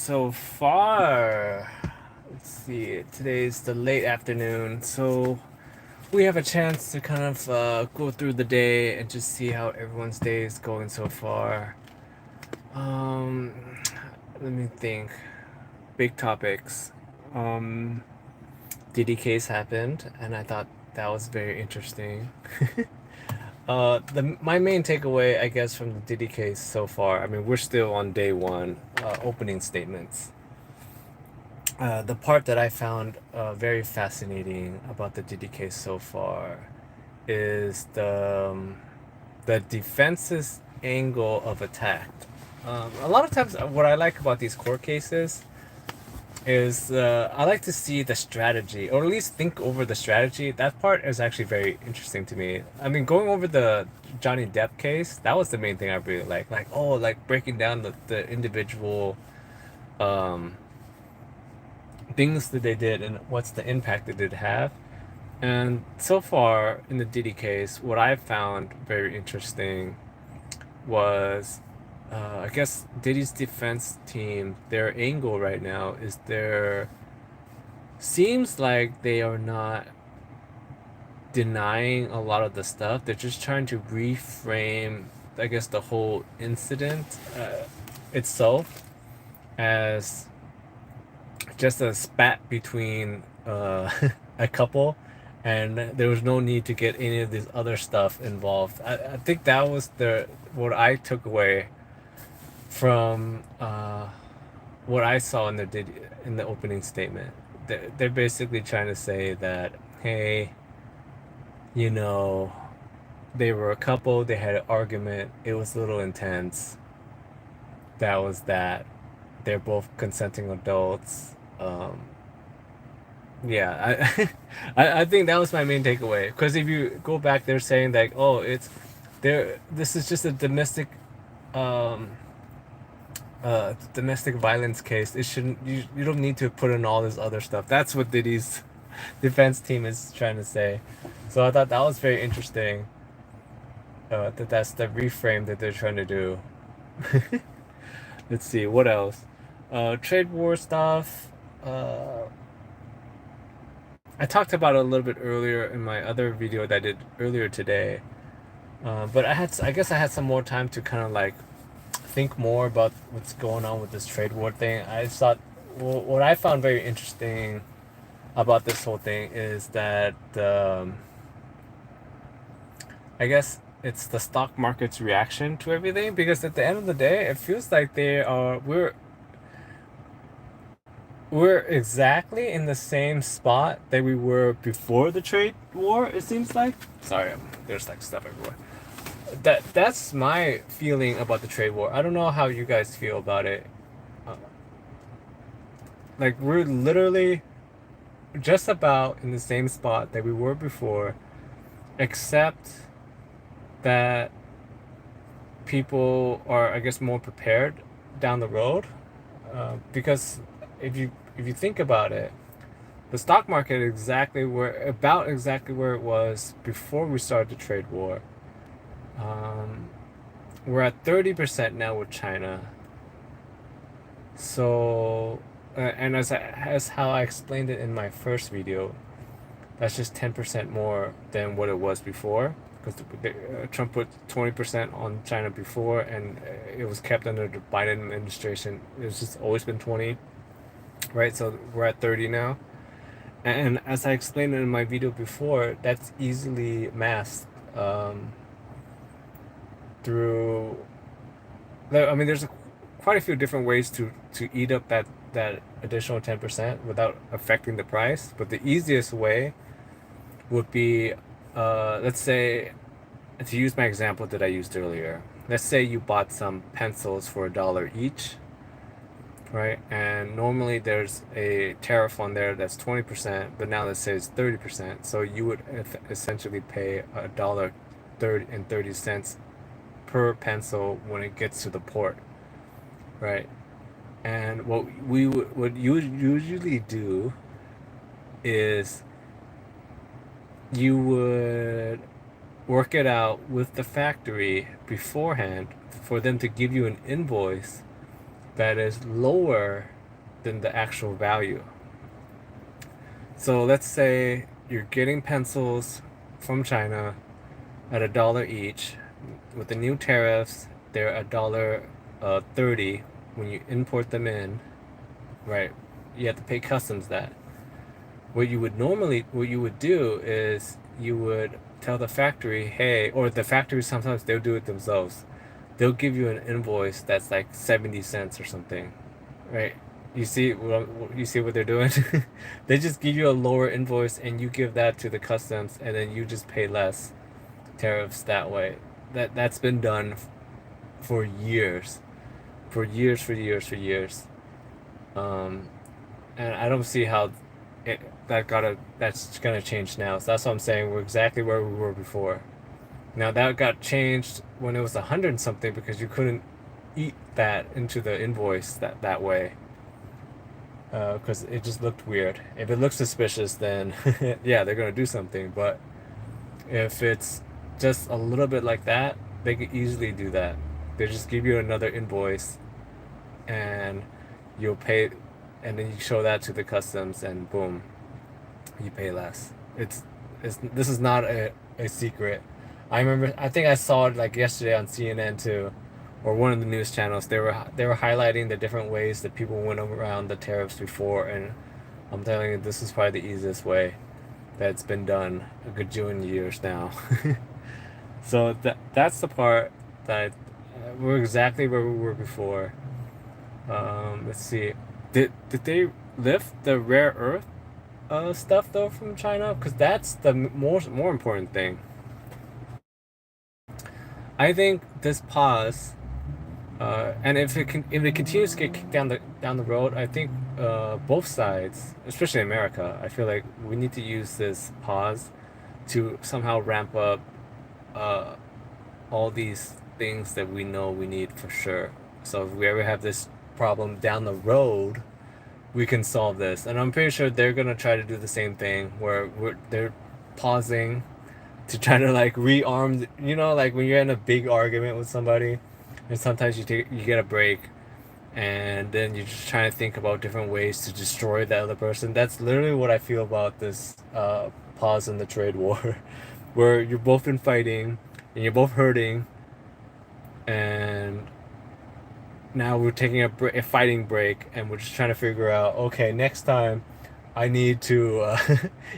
so far? Let's see. Today's the late afternoon, so we have a chance to kind of go through the day and just see how everyone's day is going so far. Um, Let me think. Big topics. Um, Diddy Case happened, and I thought that was very interesting. The my main takeaway, I guess, from the Diddy Case so far. I mean, we're still on day one, opening statements. The part that I found very fascinating about the Diddy case so far is the defense's angle of attack. A lot of times, what I like about these court cases is I like to see the strategy, or at least think over the strategy. That part is actually very interesting to me. I mean, going over the Johnny Depp case, that was the main thing I really like. Like breaking down the individual um, things that they did and what's the impact that it did have. And so far in the Diddy case, what I found very interesting was, I guess Diddy's defense team, their angle right now is their seems like they are not denying a lot of the stuff. They're just trying to reframe, I guess, the whole incident itself as just a spat between a couple, and there was no need to get any of this other stuff involved. I think that was the what I took away from what I saw in the opening statement. They're basically trying to say that, hey, you know, they were a couple, they had an argument, it was a little intense. That was that. They're both consenting adults. Yeah, I think that was my main takeaway. Because if you go back, they're saying like, oh, it's there. This is just a um, domestic violence case. It shouldn't. You don't need to put in all this other stuff. That's what Diddy's defense team is trying to say. So I thought that was very interesting. That's the reframe that they're trying to do. Let's see what else. Trade war stuff. I talked about it a little bit earlier in my other video that I did earlier today. But I guess I had some more time to kind of like think more about what's going on with this trade war thing. I just thought, well, what I found very interesting about this whole thing is that I guess it's the stock market's reaction to everything. Because at the end of the day, it feels like we're exactly in the same spot that we were before the trade war. It seems like. Sorry, there's like stuff everywhere. That's my feeling about the trade war. I don't know how you guys feel about it. Uh, like we're literally just about in the same spot that we were before, except that people are, I guess, more prepared down the road. Because if you think about it, the stock market exactly where it was before we started the trade war. Um, we're at 30% now with China. So, and as how I explained it in my first video, that's just 10% more than what it was before. Because Trump put 20% on China before, and it was kept under the Biden administration. It's just always been 20, right? So we're at 30 now. And as I explained in my video before, that's easily masked through. I mean, quite a few different ways to eat up that additional 10% without affecting the price. But the easiest way would be, let's say, to use my example that I used earlier. Let's say you bought some pencils for $1 each, right? And normally there's a tariff on there that's 20%, but now let's say it's 30%. So you would essentially pay $1.30 per pencil when it gets to the port, right? And what you would usually do is you would work it out with the factory beforehand for them to give you an invoice that is lower than the actual value. So let's say you're getting pencils from China at $1 each. With the new tariffs, they're $1.30 when you import them in, right? You have to pay customs that. What you would do is you would tell the factory, hey, or the factory sometimes they'll do it themselves. They'll give you an invoice that's like 70 cents or something, right? You see what they're doing? They just give you a lower invoice and you give that to the customs and then you just pay less tariffs that way. That's been done for years, for years. Um, and I don't see how that's gonna change now. So that's what I'm saying. We're exactly where we were before. Now that got changed when it was 100 something because you couldn't eat that into the invoice that way. Because it just looked weird. If it looks suspicious, then yeah, they're gonna do something. But if it's just a little bit like that, they could easily do that. They just give you another invoice and you'll pay, and then you show that to the customs, and boom, you pay less. It's this is not a secret. I remember, I think I saw it like yesterday on CNN too, or one of the news channels. They were highlighting the different ways that people went around the tariffs before, and I'm telling you, this is probably the easiest way that's been done a gajillion years now. So that's the part that we're exactly where we were before. Let's see. Did they lift the rare earth stuff though from China? Because that's the more important thing. I think this pause, and if it continues to get kicked down the road, I think both sides, especially America, I feel like we need to use this pause to somehow ramp up uh, all these things that we know we need for sure. So if we ever have this problem down the road, we can solve this. And I'm pretty sure they're gonna try to do the same thing where they're pausing to try to like rearm. You know, like when you're in a big argument with somebody, and sometimes you get a break, and then you're just trying to think about different ways to destroy the other person. That's literally what I feel about this pause in the trade war, where you're both been fighting and you're both hurting, and now we're taking a fighting break, and we're just trying to figure out, okay, next time I need to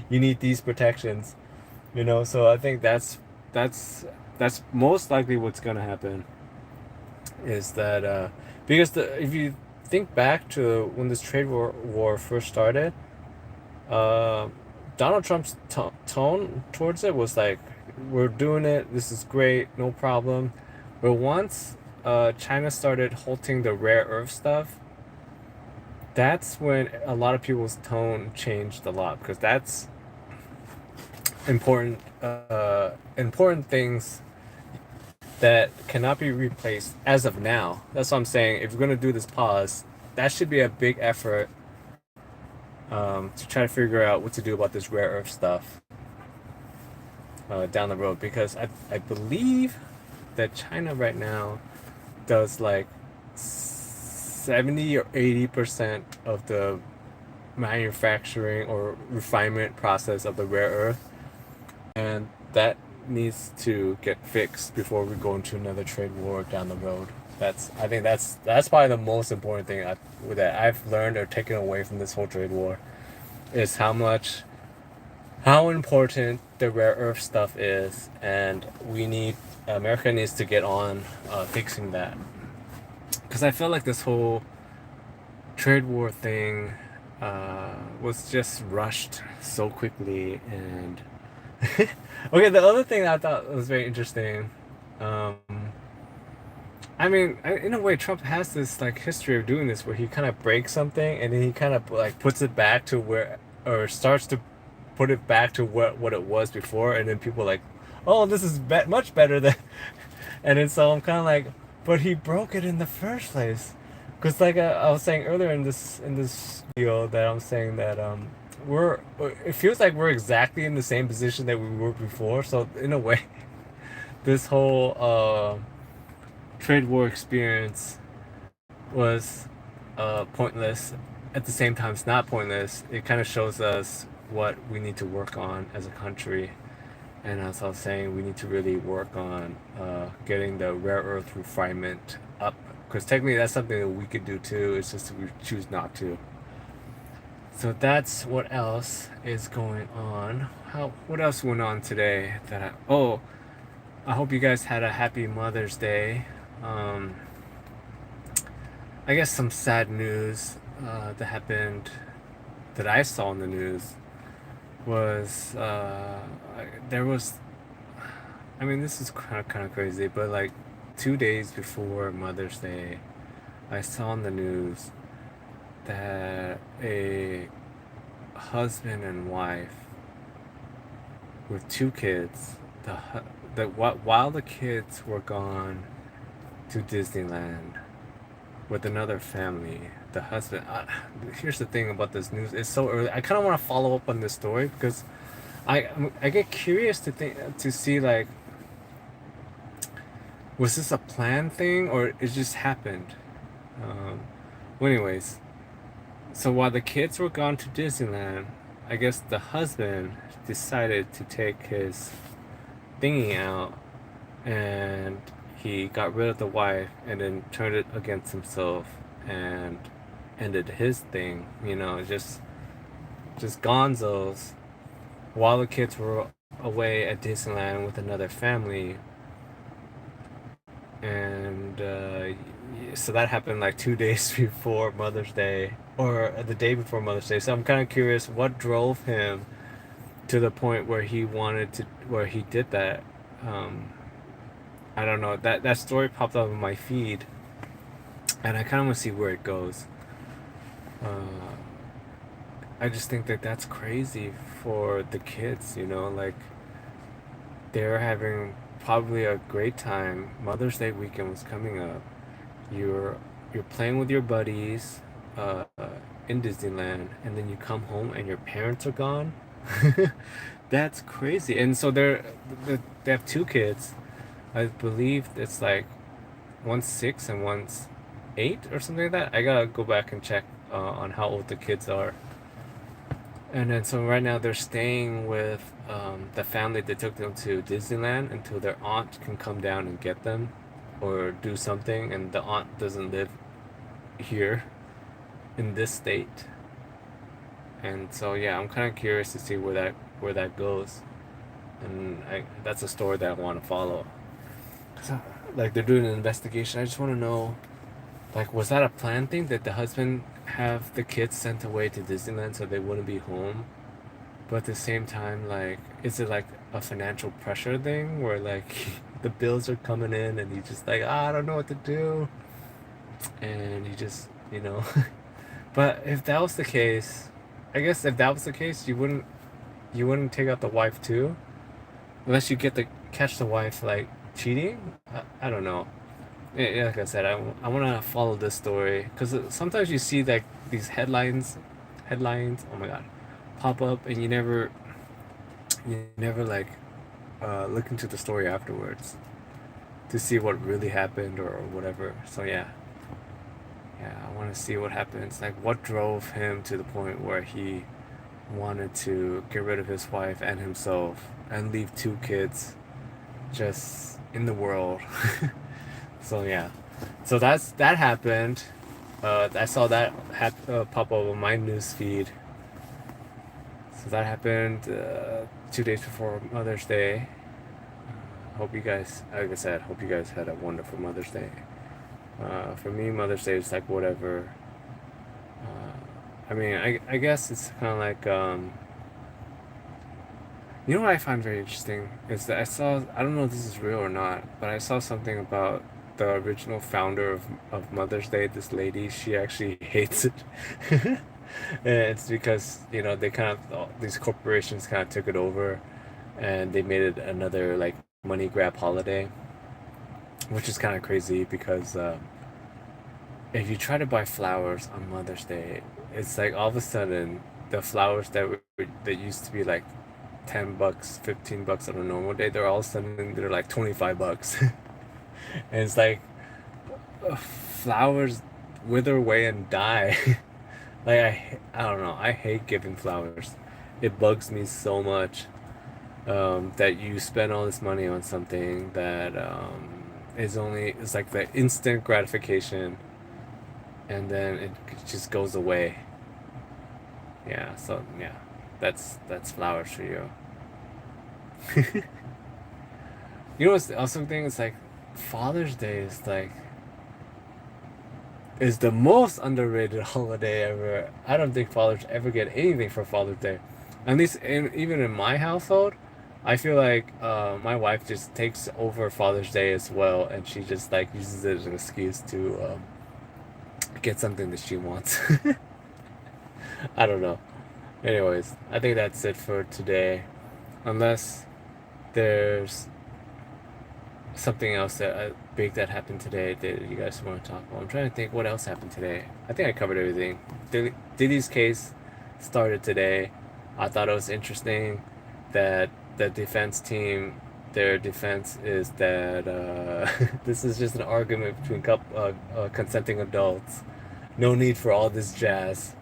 you need these protections, you know. So I think that's that's most likely what's gonna happen is that because if you think back to when this war first started, uh, Donald Trump's tone towards it was like, "We're doing it. This is great. No problem." But once China started halting the rare earth stuff, that's when a lot of people's tone changed a lot because that's important. Important things that cannot be replaced as of now. That's what I'm saying. If you're gonna do this pause, that should be a big effort to try to figure out what to do about this rare earth stuff down the road. Because I believe that China right now does like 70 or 80% of the manufacturing or refinement process of the rare earth, and that needs to get fixed before we go into another trade war down the road. I think that's probably the most important thing that I've learned or taken away from this whole trade war is how important the rare earth stuff is, and America needs to get on fixing that. Because I feel like this whole trade war thing was just rushed so quickly. And okay, the other thing I thought was very interesting, um, I mean, in a way, Trump has this like history of doing this, where he kind of breaks something and then he kind of like puts it back to where, or starts to put it back to what it was before, and then people are like, oh, this is much better than, and then so I'm kind of like, but he broke it in the first place, because like I was saying earlier in this video, that I'm saying that we're it feels like we're exactly in the same position that we were before. So in a way, this whole trade war experience was pointless at the same time, it's not pointless. It kind of shows us what we need to work on as a country. And as I was saying, we need to really work on getting the rare earth refinement up. Because technically, that's something that we could do too. It's just that we choose not to. So that's what else is going on. What else went on today I hope you guys had a happy Mother's Day. Um, I guess some sad news that happened that I saw in the news was there was, I mean, this is kind of crazy, but like 2 days before Mother's Day, I saw in the news that a husband and wife with two kids, while the kids were gone to Disneyland with another family, the husband. Here's the thing about this news: it's so early. I kind of want to follow up on this story because I get curious to see like, was this a planned thing or it just happened? Um, well, anyways, so while the kids were gone to Disneyland, I guess the husband decided to take his thingy out and he got rid of the wife and then turned it against himself and ended his thing, just gonzos while the kids were away at Disneyland with another family. And so that happened like 2 days before Mother's Day or the day before Mother's Day. So I'm kind of curious what drove him to the point where he did that. Um, I don't know. That story popped up in my feed, and I kind of want to see where it goes. Uh, I just think that that's crazy for the kids. Like they're having probably a great time. Mother's Day weekend was coming up. You're you're playing with your buddies in Disneyland, and then you come home and your parents are gone. That's crazy. And so they have two kids. I believe it's like one's 6 and one's 8 or something like that. I gotta go back and check on how old the kids are. And then so right now they're staying with the family that took them to Disneyland until their aunt can come down and get them or do something. And the aunt doesn't live here in this state. And so yeah, I'm kind of curious to see where that goes. And that's a story that I want to follow. So, like they're doing an investigation. I just want to know, like, was that a planned thing that the husband have the kids sent away to Disneyland so they wouldn't be home? But at the same time, like, is it like a financial pressure thing where like the bills are coming in and he's just like, I don't know what to do, and he just, But if that was the case, I guess if that was the case, you wouldn't take out the wife too, unless you get to catch the wife like cheating. I don't know. Yeah, like I said, I want to follow this story because sometimes you see like these headlines. Oh my God, pop up, and you never like look into the story afterwards to see what really happened or whatever. So yeah, yeah, I want to see what happens. Like, what drove him to the point where he wanted to get rid of his wife and himself and leave two kids just in the world. So yeah, so that happened. I saw that pop up on my news feed. So that happened 2 days before Mother's Day. Hope you guys, like I said, hope you guys had a wonderful Mother's Day. For me, Mother's Day is like whatever. I mean, I guess it's kind of like what I find very interesting is that I don't know if this is real or not, but I saw something about the original founder of Mother's Day, this lady, she actually hates it. And it's because, they kind of, these corporations kind of took it over and they made it another like money grab holiday, which is kind of crazy because if you try to buy flowers on Mother's Day, it's like all of a sudden the flowers that used to be like $10, $15 on a normal day, they're all of a sudden they're like $25. And it's like flowers wither away and die. Like I don't know. I hate giving flowers. It bugs me so much that you spend all this money on something that is like the instant gratification, and then it just goes away. Yeah. So yeah, that's flowers for you. You know what's the awesome thing? It's like Father's Day is the most underrated holiday ever. I don't think fathers ever get anything for Father's Day. At least even in my household, I feel like my wife just takes over Father's Day as well, and she just like uses it as an excuse to get something that she wants. I don't know. Anyways, I think that's it for today. Unless there's something else that big that happened today that you guys want to talk about. I'm trying to think what else happened today. I think I covered everything. Diddy's case started today. I thought it was interesting that the defense team, their defense is that this is just an argument between consenting adults. No need for all this jazz.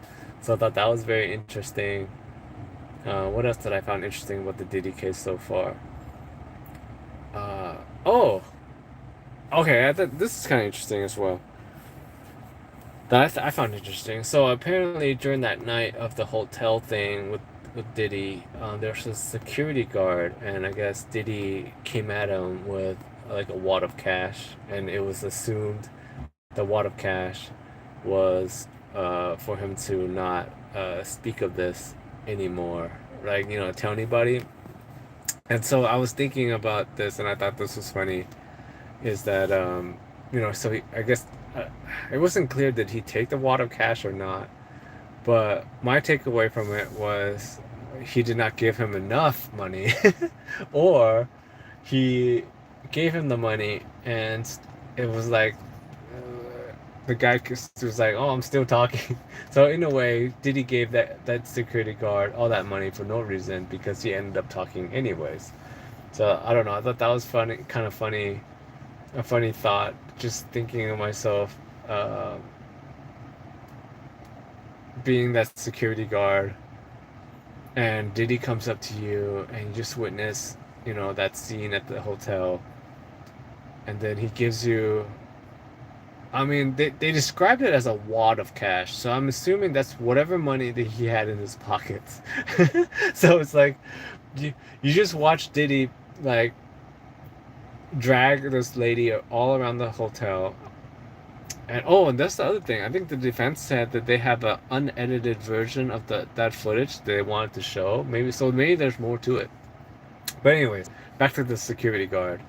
So I thought that was very interesting. What else did I find interesting about the Diddy case so far? Uh, oh, okay, I thought this is kind of interesting as well. That I found interesting. So apparently during that night of the hotel thing with Diddy, there's a security guard, and I guess Diddy came at him with like a wad of cash, and it was assumed the wad of cash was for him to not speak of this anymore, like tell anybody. And so I was thinking about this, and I thought this was funny is that so I guess it wasn't clear did he take the wad of cash or not, but my takeaway from it was he did not give him enough money, or he gave him the money and it was like the guy was like, "Oh, I'm still talking." So in a way, Diddy gave that security guard all that money for no reason because he ended up talking anyways. So I don't know. I thought that was funny, kind of funny, a funny thought, just thinking of myself being that security guard, and Diddy comes up to you and you just witness, that scene at the hotel, and then he gives you. I mean, they described it as a wad of cash, so I'm assuming that's whatever money that he had in his pockets. So it's like you just watch Diddy like drag this lady all around the hotel. And and that's the other thing. I think the defense said that they have an unedited version of that footage they wanted to show. Maybe there's more to it. But anyways, back to the security guard.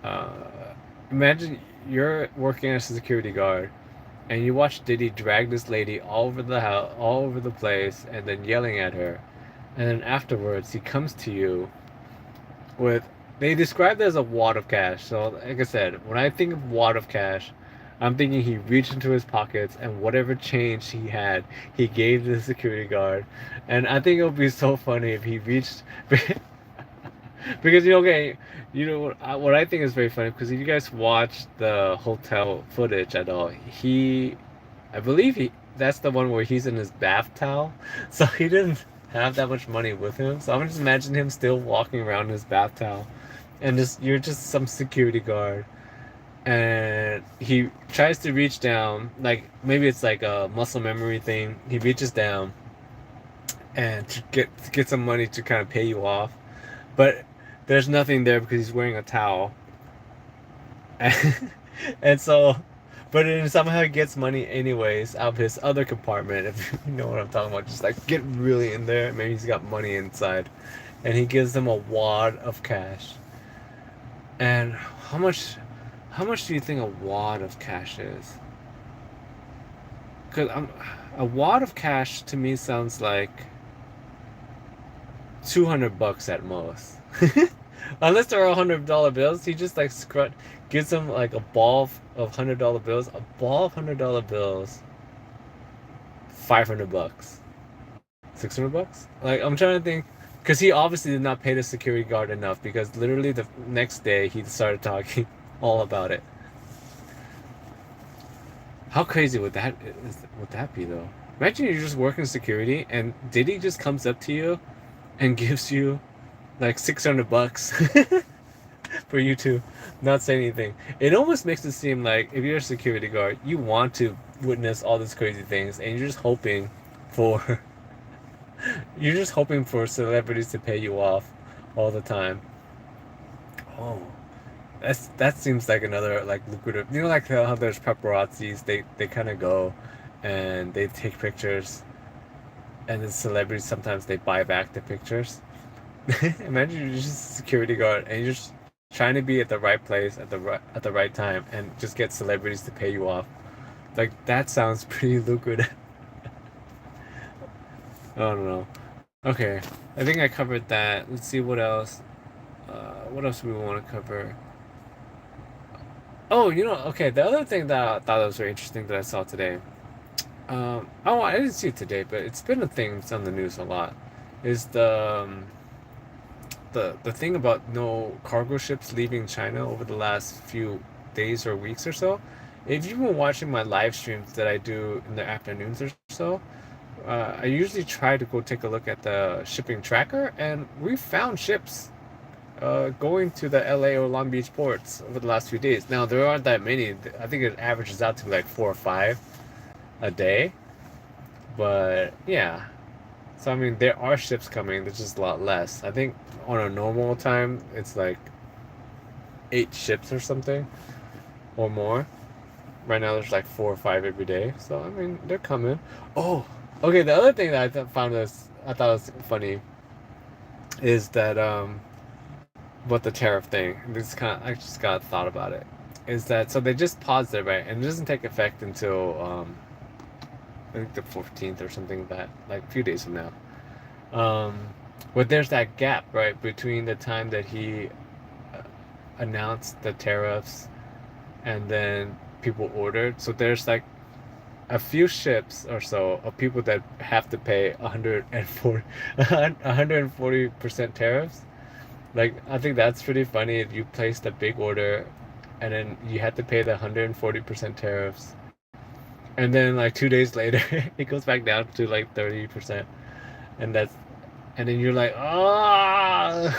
Uh, Imagine you're working as a security guard, and you watch Diddy drag this lady all over the house, all over the place, and then yelling at her. And then afterwards, he comes to you with. They described it as a wad of cash. So, like I said, when I think of wad of cash, I'm thinking he reached into his pockets and whatever change he had, he gave to the security guard. And I think it would be so funny if he reached. Because okay, what I think is very funny because if you guys watch the hotel footage at all, I believe that's the one where he's in his bath towel, so he didn't have that much money with him. So I'm just imagining him still walking around in his bath towel, and you're just some security guard, and he tries to reach down, like maybe it's like a muscle memory thing. He reaches down and to get some money to kind of pay you off, but there's nothing there because he's wearing a towel. And so, but then somehow he gets money anyways out of his other compartment, if you know what I'm talking about. Just like get really in there. Maybe he's got money inside. And he gives them a wad of cash. And how much do you think a wad of cash is? Because a wad of cash to me sounds like $200 at most. Unless they're $100 bills, he just like gives them like a ball of $100 bills. A ball of $100 bills, $500, $600. Like I'm trying to think, because he obviously did not pay the security guard enough. Because literally the next day he started talking all about it. How crazy would that be though? Imagine you're just working security and Diddy just comes up to you and gives you like $600 for you to not say anything. It almost makes it seem like if you're a security guard, you want to witness all these crazy things and you're just hoping for you're just hoping for celebrities to pay you off all the time. Oh, that seems like another like lucrative. You know, like how there's paparazzis. They kind of go, and they take pictures, and the celebrities sometimes they buy back the pictures. Imagine you're just a security guard and you're just trying to be at the right place at the right time and just get celebrities to pay you off. Like that sounds pretty lucrative. I don't know. Okay, I think I covered that. Let's see what else. What else do we want to cover? Oh, okay. The other thing that I thought was very interesting that I saw today. Oh, I didn't see it today, but it's been a thing that's on the news a lot. Is the thing about no cargo ships leaving China over the last few days or weeks or so. If you've been watching my live streams that I do in the afternoons or so, I usually try to go take a look at the shipping tracker, and we found ships going to the LA or Long Beach ports over the last few days. Now there aren't that many. I think it averages out to like 4 or 5 a day, but yeah. So I mean, there are ships coming. There's just a lot less. I think on a normal time, it's like 8 ships or something or more. Right now, there's like 4 or 5 every day. So I mean, they're coming. Oh, okay. The other thing that I thought was funny is that what the tariff thing. This kind of I just got thought about it. Is that so? They just paused it, right, and it doesn't take effect until I think the 14th or something like that, like a few days from now. Um, but there's that gap, right, between the time that he uh, announced the tariffs and then people ordered. So there's like a few ships or so of people that have to pay 140% tariffs. Like I think that's pretty funny if you placed a big order and then you had to pay the 140% tariffs. And then like 2 days later it goes back down to like 30%. And that's and then you're like, ah.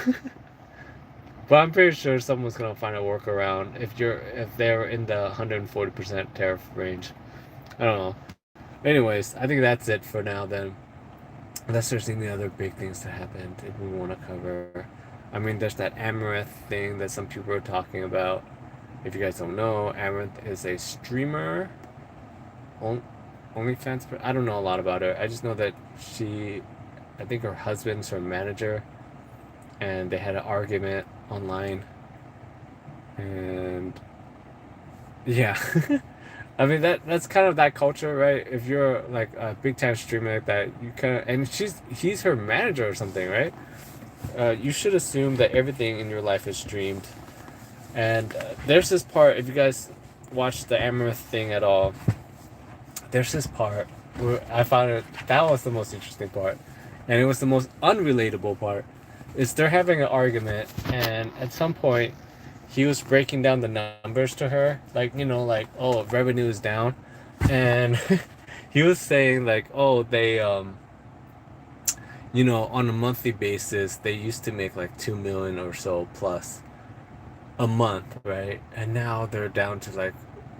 But I'm pretty sure someone's gonna find a workaround if they're in the 140% tariff range. I don't know. Anyways, I think that's it for now then. Unless there's any other big things that happened that we want to cover. I mean, there's that Amaranth thing that some people are talking about. If you guys don't know, Amaranth is a streamer, on, OnlyFans. I don't know a lot about her. I just know that I think her husband's her manager, and they had an argument online, and yeah. I mean that's kind of that culture, right? If you're like a big time streamer like that, you kind of and he's her manager or something, right? You should assume that everything in your life is streamed. And there's this part, if you guys watch the Amaranth thing at all, there's this part where I found that was the most interesting part, and it was the most unrelatable part. Is they're having an argument, and at some point, he was breaking down the numbers to her, like like oh revenue is down, and he was saying like oh they on a monthly basis they used to make like 2 million or so plus a month, right? And now they're down to like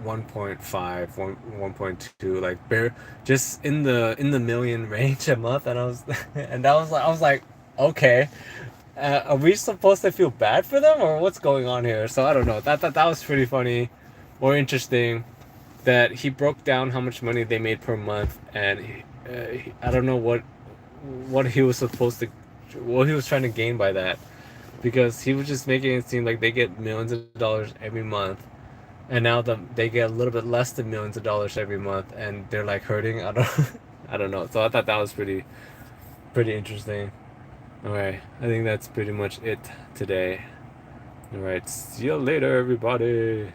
1.5, 1.2, like bare just in the million range a month. And I was like, okay, are we supposed to feel bad for them or what's going on here? So I don't know. That was pretty funny or interesting that he broke down how much money they made per month, and I don't know what he was supposed to, what he was trying to gain by that, because he was just making it seem like they get millions of dollars every month, and now they get a little bit less than millions of dollars every month, and they're like hurting. I don't, I don't know. So I thought that was pretty interesting. All right, I think that's pretty much it today. All right, see you later, everybody.